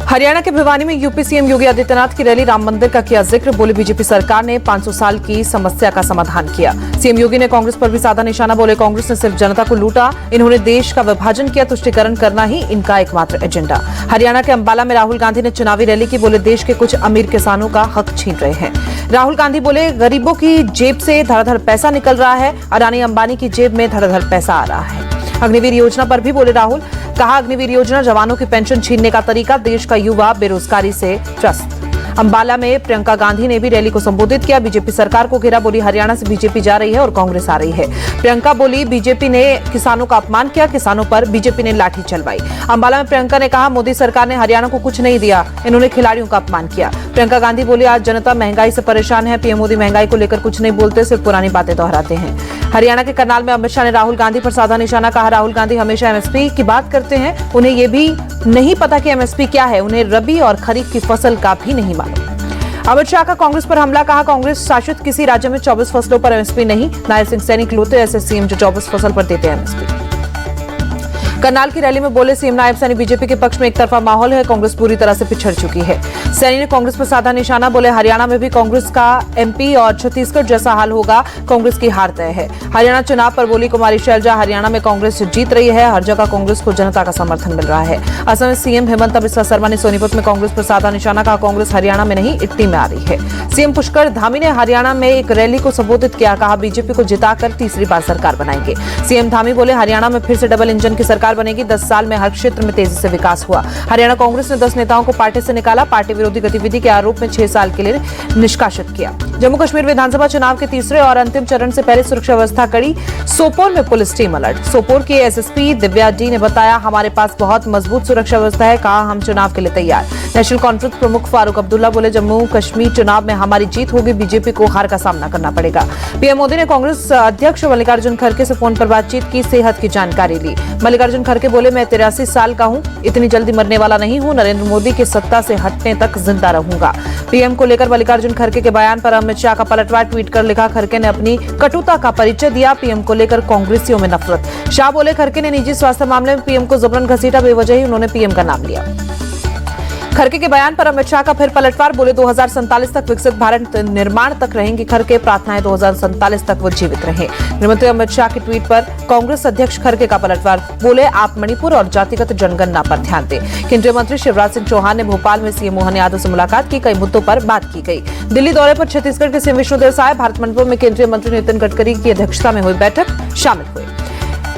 हरियाणा के भिवानी में UP CM Yogi Adityanath की रैली, राम मंदिर का किया जिक्र। बोले बीजेपी सरकार ने 500 साल की समस्या का समाधान किया। सीएम योगी ने कांग्रेस पर भी साधा निशाना। बोले कांग्रेस ने सिर्फ जनता को लूटा, इन्होंने देश का विभाजन किया, तुष्टीकरण करना ही इनका एकमात्र एजेंडा। हरियाणा के अंबाला में राहुल गांधी ने चुनावी रैली की। बोले देश के कुछ अमीर किसानों का हक छीन रहे हैं। राहुल गांधी बोले गरीबों की जेब से धड़ाधड़ पैसा निकल रहा है, अडानी अंबानी की जेब में धड़ाधड़ पैसा आ रहा है। अग्निवीर योजना पर भी बोले राहुल, कहा अग्निवीर योजना जवानों की पेंशन छीनने का तरीका, देश का युवा बेरोजगारी से त्रस्त। अंबाला में प्रियंका गांधी ने भी रैली को संबोधित किया। बीजेपी सरकार को घेरा। बोली हरियाणा से बीजेपी जा रही है और कांग्रेस आ रही है। प्रियंका बोली बीजेपी ने किसानों का अपमान किया, किसानों पर बीजेपी ने लाठी चलवाई। अंबाला में प्रियंका ने कहा मोदी सरकार ने हरियाणा को कुछ नहीं दिया, इन्होंने खिलाड़ियों का अपमान किया। प्रियंका गांधी बोली आज जनता महंगाई से परेशान है, पीएम मोदी महंगाई को लेकर कुछ नहीं बोलते, सिर्फ पुरानी बातें दोहराते हैं। हरियाणा के करनाल में अमित शाह ने राहुल गांधी पर साधा निशाना। कहा राहुल गांधी हमेशा एमएसपी की बात करते हैं, उन्हें यह भी नहीं पता कि एमएसपी क्या है, उन्हें रबी और खरीफ की फसल का भी नहीं मालूम। अमित शाह का कांग्रेस पर हमला। कहा कांग्रेस शासित किसी राज्य में 24 फसलों पर एमएसपी नहीं, नायर सिंह सैनी इकलौते ऐसे सीएम जो 24 फसल पर देते हैं एमएसपी। करनाल की रैली में बोले सीएम नायब सैनी बीजेपी के पक्ष में एक तरफा माहौल है, कांग्रेस पूरी तरह से पिछड़ चुकी है। सैनी ने कांग्रेस पर साधा निशाना। बोले हरियाणा में भी कांग्रेस का एमपी और छत्तीसगढ़ जैसा हाल होगा, कांग्रेस की हार तय है। हरियाणा चुनाव पर बोली कुमारी शैलजा, हरियाणा में कांग्रेस जीत रही है, हर जगह कांग्रेस को जनता का समर्थन मिल रहा है। असम में सीएम हेमंत बिस्वा शर्मा ने सोनीपत में कांग्रेस पर साधा निशाना। कहा कांग्रेस हरियाणा में नहीं इट्टी में आ रही है। सीएम पुष्कर धामी ने हरियाणा में एक रैली को संबोधित किया। कहा बीजेपी को जिताकर तीसरी बार सरकार बनाएंगे। सीएम धामी बोले हरियाणा में फिर से डबल इंजन की सरकार बनेगी, 10 साल में हर क्षेत्र में तेजी से विकास हुआ। हरियाणा कांग्रेस ने 10 नेताओं को पार्टी से निकाला, पार्टी विरोधी गतिविधि के आरोप में 6 साल के लिए निष्कासित किया। जम्मू कश्मीर विधानसभा चुनाव के तीसरे और अंतिम चरण से पहले सुरक्षा व्यवस्था कड़ी। सोपोर में पुलिस टीम अलर्ट। सोपोर की एसएसपी दिव्या डी ने बताया हमारे पास बहुत मजबूत सुरक्षा व्यवस्था है, कहा हम चुनाव के लिए तैयार। नेशनल कॉन्फ्रेंस प्रमुख फारूक अब्दुल्ला बोले जम्मू कश्मीर चुनाव में हमारी जीत होगी, बीजेपी को हार का सामना करना पड़ेगा। पीएम मोदी ने कांग्रेस अध्यक्ष मल्लिकार्जुन खड़गे से फोन पर बातचीत की, सेहत की जानकारी ली। मल्लिकार्जुन खड़गे बोले मैं 83 साल का हूं, इतनी जल्दी मरने वाला नहीं हूं, नरेंद्र मोदी की सत्ता से हटने तक जिंदा रहूंगा। पीएम को लेकर मल्लिकार्जुन खड़गे के बयान पर अमित शाह का पलटवार ट्वीट कर लिखा, खड़गे ने अपनी कटुता का परिचय दिया, पीएम को लेकर कांग्रेसियों में नफरत। शाह बोले खड़गे ने निजी स्वास्थ्य मामले में पीएम को जबरन घसीटा, बेवजह ही उन्होंने पीएम का नाम लिया। खड़गे के बयान पर अमित शाह का फिर पलटवार। बोले 2047 तक विकसित भारत निर्माण तक रहेंगी खड़गे, प्रार्थनाएं 2047 तक वो जीवित रहे। गृहमंत्री अमित शाह के ट्वीट पर कांग्रेस अध्यक्ष खड़गे का पलटवार। बोले आप मणिपुर और जातिगत जनगणना पर ध्यान दें। केंद्रीय मंत्री शिवराज सिंह चौहान ने भोपाल में सीएम मोहन यादव से मुलाकात की, कई मुद्दों पर बात की गई। दिल्ली दौरे पर छत्तीसगढ़ के सीएम विष्णुदेव साय, भारत मंडपम में केंद्रीय मंत्री नितिन गडकरी की अध्यक्षता में हुई बैठक शामिल हुए।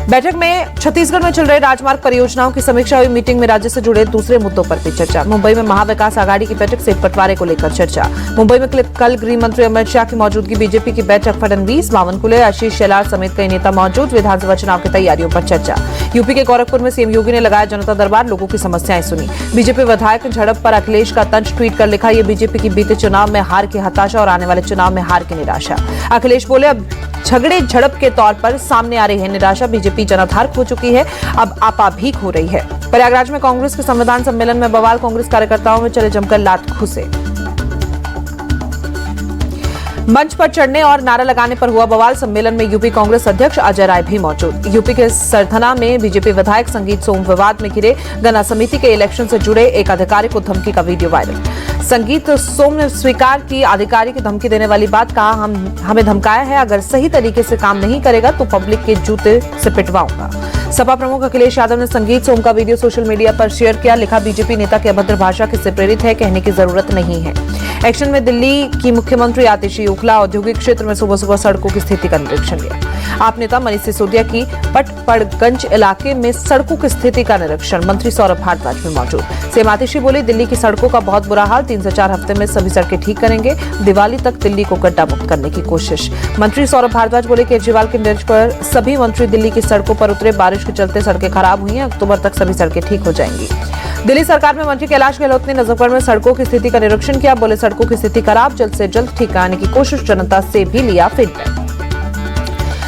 बैठक में छत्तीसगढ़ में चल रहे राजमार्ग परियोजनाओं की समीक्षा हुई। मीटिंग में राज्य से जुड़े दूसरे मुद्दों पर भी चर्चा। मुंबई में महाविकास आघाड़ी की बैठक से बंटवारे को लेकर चर्चा। मुंबई में कल गृह मंत्री अमित शाह की मौजूदगी, बीजेपी की बैठक, फडणवीस, बावनकुले, आशीष शेलार समेत कई नेता मौजूद। विधानसभा चुनाव की तैयारियों पर चर्चा। यूपी के गोरखपुर में सीएम योगी ने लगाया जनता दरबार, लोगों की समस्याएं सुनी। बीजेपी विधायक झड़प पर अखिलेश का तंज ट्वीट कर लिखा, ये बीजेपी की बीते चुनाव में हार की हताशा और आने वाले चुनाव में हार की निराशा। अखिलेश बोले अब झगड़े झड़प के तौर पर सामने आ रही है निराशा, बीजेपी जनाधार हो चुकी है, अब आपाभीख हो रही है। प्रयागराज में कांग्रेस के संविधान सम्मेलन में बवाल, कांग्रेस कार्यकर्ताओं में चले जमकर लात घुसे। मंच पर चढ़ने और नारा लगाने पर हुआ बवाल। सम्मेलन में यूपी कांग्रेस अध्यक्ष अजय राय भी मौजूद। यूपी के सरथना में बीजेपी विधायक संगीत सोम विवाद में घिरे। गन्ना समिति के इलेक्शन से जुड़े एक अधिकारी को धमकी का वीडियो वायरल। संगीत सोम ने स्वीकार की अधिकारी की धमकी देने वाली बात, कहा हमें धमकाया है, अगर सही तरीके से काम नहीं करेगा तो पब्लिक के जूते से पिटवाऊंगा। सपा प्रमुख अखिलेश यादव ने संगीत सोम का वीडियो सोशल मीडिया पर शेयर किया, लिखा बीजेपी नेता की अभद्र भाषा किससे प्रेरित है, कहने की जरूरत नहीं है। एक्शन में दिल्ली की मुख्यमंत्री आतिशी उखला औद्योगिक क्षेत्र में सुबह सुबह सड़कों की स्थिति का निरीक्षण लिया। आप नेता मनीष सिसोदिया की पटपड़गंज इलाके में सड़कों की स्थिति का निरीक्षण, मंत्री सौरभ भारद्वाज भी मौजूद। सीएम आतिशी बोले दिल्ली की सड़कों का बहुत बुरा हाल, 3 से 4 हफ्ते में सभी सड़कें ठीक करेंगे, दिवाली तक दिल्ली को गड्ढा मुक्त करने की कोशिश। मंत्री सौरभ भारद्वाज बोले केजरीवाल के निर्देश पर सभी मंत्री दिल्ली की सड़कों पर उतरे, बारिश के चलते सड़कें खराब हुई हैं, अक्टूबर तक सभी सड़कें ठीक हो जाएंगी। दिल्ली सरकार में मंत्री कैलाश गहलोत ने नजफगढ़ में सड़कों की स्थिति का निरीक्षण किया। बोले सड़कों की स्थिति खराब, जल्द से जल्द ठीक कराने की कोशिश, जनता से भी लिया फीडबैक।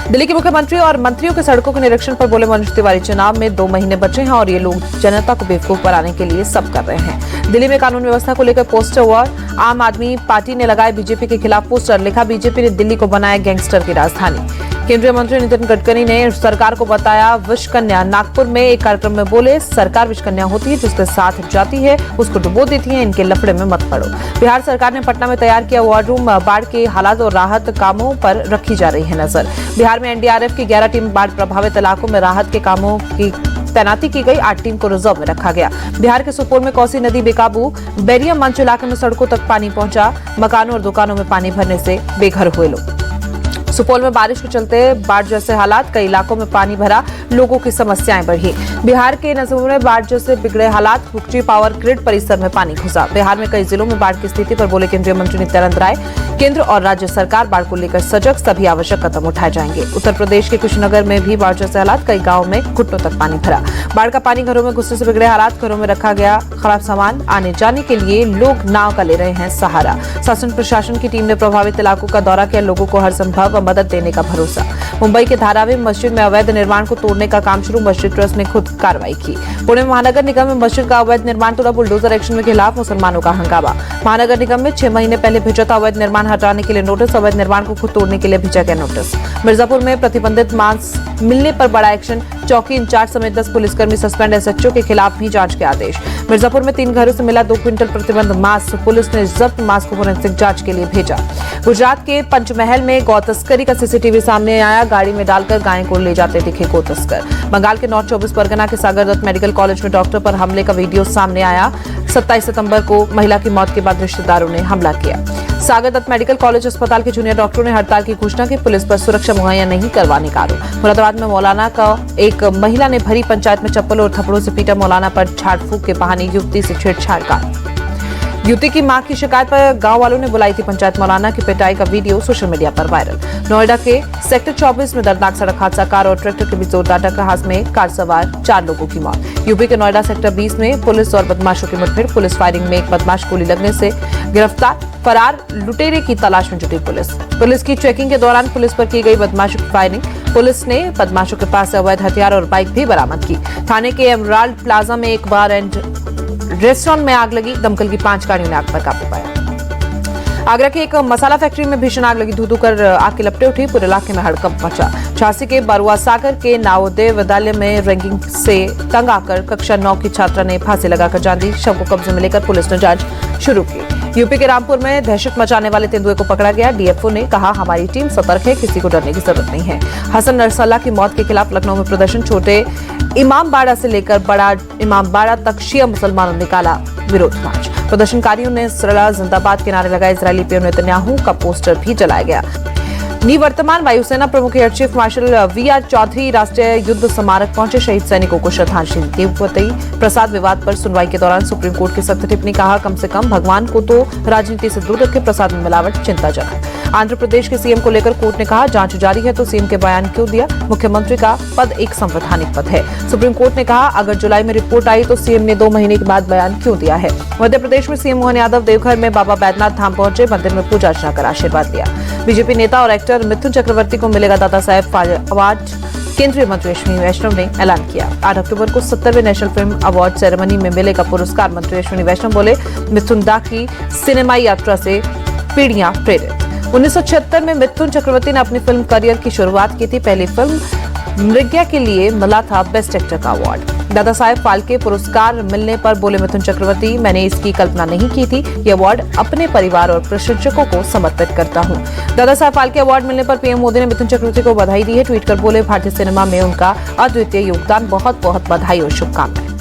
दिल्ली के मुख्यमंत्री और मंत्रियों के सड़कों के निरीक्षण पर बोले मनोज तिवारी, चुनाव में 2 महीने बचे हैं और ये लोग जनता को बेवकूफ बनाने के लिए सब कर रहे हैं। दिल्ली में कानून व्यवस्था को लेकर पोस्टर वॉर, आम आदमी पार्टी ने लगाए बीजेपी के खिलाफ पोस्टर, लिखा बीजेपी ने दिल्ली को बनाया गैंगस्टर की राजधानी। केंद्रीय मंत्री नितिन गडकरी ने सरकार को बताया विष कन्या। नागपुर में एक कार्यक्रम में बोले, सरकार विष कन्या होती है जिसके साथ जाती है उसको डुबो देती है, इनके लफड़े में मत पड़ो। बिहार सरकार ने पटना में तैयार किया वॉर रूम। बाढ़ के हालात और राहत कामों पर रखी जा रही है नजर। बिहार में एनडीआरएफ की 11 टीम बाढ़ प्रभावित इलाकों में राहत के कामों की तैनाती की गई। 8 टीम को रिजर्व में रखा गया। बिहार के सुपौल में कोसी नदी बेकाबू। बैरिया मंच इलाके में सड़कों तक पानी पहुंचा। मकानों और दुकानों में पानी भरने से बेघर हुए लोग। सुपौल में बारिश के चलते बाढ़ जैसे हालात, कई इलाकों में पानी भरा, लोगों की समस्याएं बढ़ी। बिहार के नजूर में बाढ़ जैसे बिगड़े हालात, कुकची पावर ग्रिड परिसर में पानी घुसा। बिहार में कई जिलों में बाढ़ की स्थिति पर बोले केंद्रीय मंत्री नित्यानंद राय, केंद्र और राज्य सरकार बाढ़ को लेकर सजग, सभी आवश्यक कदम उठाए जाएंगे। उत्तर प्रदेश के कुशीनगर में भी बाढ़ जैसे हालात, कई गाँव में घुटनों तक पानी भरा। बाढ़ का पानी घरों में घुसने से बिगड़े हालात, घरों में रखा गया खराब सामान, आने जाने के लिए लोग नाव का ले रहे हैं सहारा। शासन प्रशासन की टीम ने प्रभावित इलाकों का दौरा किया, लोगों को हर संभव मदद देने का भरोसा। मुंबई के धारावी मस्जिद में अवैध निर्माण को तोड़ने का काम शुरू, मस्जिद ट्रस्ट ने खुद कार्रवाई की। पुणे महानगर निगम में मस्जिद का अवैध निर्माण तोड़ा, बुलडोजर एक्शन के खिलाफ मुसलमानों का हंगामा। महानगर निगम में 6 महीने पहले भेजा था अवैध निर्माण हटाने के लिए नोटिस, अवैध निर्माण को खुद तोड़ने के लिए भेजा गया नोटिस। मिर्जापुर में प्रतिबंधित मांस मिलने पर बड़ा एक्शन, चौकी इंचार्ज समेत 10 पुलिसकर्मी सस्पेंड, एसएचओ के खिलाफ भी जांच के आदेश। मिर्जापुर में 3 घरों से मिला 2 क्विंटल प्रतिबंध मांस, पुलिस ने जब्त मांस को फोरेंसिक जांच के लिए भेजा। गुजरात के पंचमहल में गौ तस्करी का सीसीटीवी सामने आया, गाड़ी में डालकर गाय को ले जाते दिखे गौ तस्कर। बंगाल के नॉर्थ 24 परगना के सागर दत्त मेडिकल कॉलेज में डॉक्टर पर हमले का वीडियो सामने आया। 27 सितंबर को महिला की मौत के बाद रिश्तेदारों ने हमला किया। सागर दत्त मेडिकल कॉलेज अस्पताल के जूनियर डॉक्टरों ने हड़ताल की घोषणा की, पुलिस पर सुरक्षा मुहैया नहीं करवाने का आरोप। मुरादाबाद में मौलाना का एक महिला ने भरी पंचायत में चप्पलों और थप्पड़ों से पीटा, मौलाना पर झाड़ फूंक के बहाने युवती से छेड़छाड़ का। युवती की मां की शिकायत पर गांव वालों ने बुलाई थी पंचायत, मौलाना की पिटाई का वीडियो सोशल मीडिया पर वायरल। नोएडा के सेक्टर 24 में दर्दनाक सड़क हादसा, कार और ट्रैक्टर के बीच जोरदार टक्कर, हादसे में कार सवार 4 लोगों की मौत। यूपी के नोएडा सेक्टर 20 में पुलिस और बदमाशों की मुठभेड़, पुलिस फायरिंग में एक बदमाश गोली लगने से गिरफ्तार, फरार लुटेरे की तलाश में जुटी पुलिस की चेकिंग के दौरान पुलिस पर की गई बदमाशों की फायरिंग, पुलिस ने बदमाशों के पास से अवैध हथियार और बाइक भी बरामद की। थाने के एमराल्ड प्लाजा में एक बार एंड रेस्टोरेंट में आग लगी, दमकल की 5 गाड़ियों ने आग पर काबू पाया। आगरा के एक मसाला फैक्ट्री में भीषण आग लगी, धू-धू कर आग की लपटें उठी, पूरे इलाके में हड़कंप मचा। झांसी के बरुआ सागर के नवोदय विद्यालय में रैगिंग से तंग आकर कक्षा 9 की छात्रा ने फांसी लगाकर जान दी, शव को कब्जे में लेकर पुलिस ने जांच शुरू की। यूपी के रामपुर में दहशत मचाने वाले तेंदुए को पकड़ा गया, डीएफओ ने कहा हमारी टीम सतर्क है, किसी को डरने की जरूरत नहीं है। हसन नरसल्ला की मौत के खिलाफ लखनऊ में प्रदर्शन, छोटे इमामबाड़ा से लेकर बड़ा इमामबाड़ा तक शिया मुसलमानों ने निकाला विरोध मार्च। प्रदर्शनकारियों ने इस्राएल जिंदाबाद के नारे लगाए, इजरायली पीएम नेतन्याहू का पोस्टर भी जलाया गया। निवर्तमान वायुसेना प्रमुख air chief marshal V R. Chaudhari राष्ट्रीय युद्ध स्मारक पहुंचे, शहीद सैनिकों को श्रद्धांजलि दी। देवपति प्रसाद विवाद पर सुनवाई के दौरान सुप्रीम कोर्ट की सख्त टिप्पणी, कहा कम से कम भगवान को तो राजनीति से दूर रखे, प्रसाद में मिलावट चिंताजनक। आंध्र प्रदेश के सीएम को लेकर कोर्ट ने कहा जांच जारी है तो सीएम के बयान क्यों दिया, मुख्यमंत्री का पद एक संवैधानिक पद है। सुप्रीम कोर्ट ने कहा अगर जुलाई में रिपोर्ट आई तो सीएम ने 2 महीने के बाद बयान क्यों दिया है। मध्य प्रदेश में सीएम मोहन यादव देवघर में बाबा बैद्यनाथ धाम पहुंचे, मंदिर में पूजा अर्चना कर आशीर्वाद लिया। बीजेपी नेता और एक्टर मिथुन चक्रवर्ती को मिलेगा दादा साहेब अवार्ड, केंद्रीय मंत्री अश्विनी वैष्णव ने ऐलान किया। 8 अक्टूबर को 70वें नेशनल फिल्म अवार्ड सेरेमनी में मिलेगा पुरस्कार, मंत्री अश्विनी वैष्णव बोले मिथुन दा की सिनेमाई यात्रा से पीढ़ियां प्रेरित। 1976 में मिथुन चक्रवर्ती ने अपनी फिल्म करियर की शुरुआत की थी, पहली फिल्म मृग्या के लिए मिला था बेस्ट एक्टर का अवार्ड। दादा साहेब फाल्के पुरस्कार मिलने पर बोले मिथुन चक्रवर्ती मैंने इसकी कल्पना नहीं की थी, ये अवार्ड अपने परिवार और प्रशंसकों को समर्पित करता हूं। दादा साहेब फाल्के अवार्ड मिलने पर पीएम मोदी ने मिथुन चक्रवर्ती को बधाई दी है, ट्वीट कर बोले भारतीय सिनेमा में उनका अद्वितीय योगदान, बहुत बहुत बधाई और शुभकामनाएं।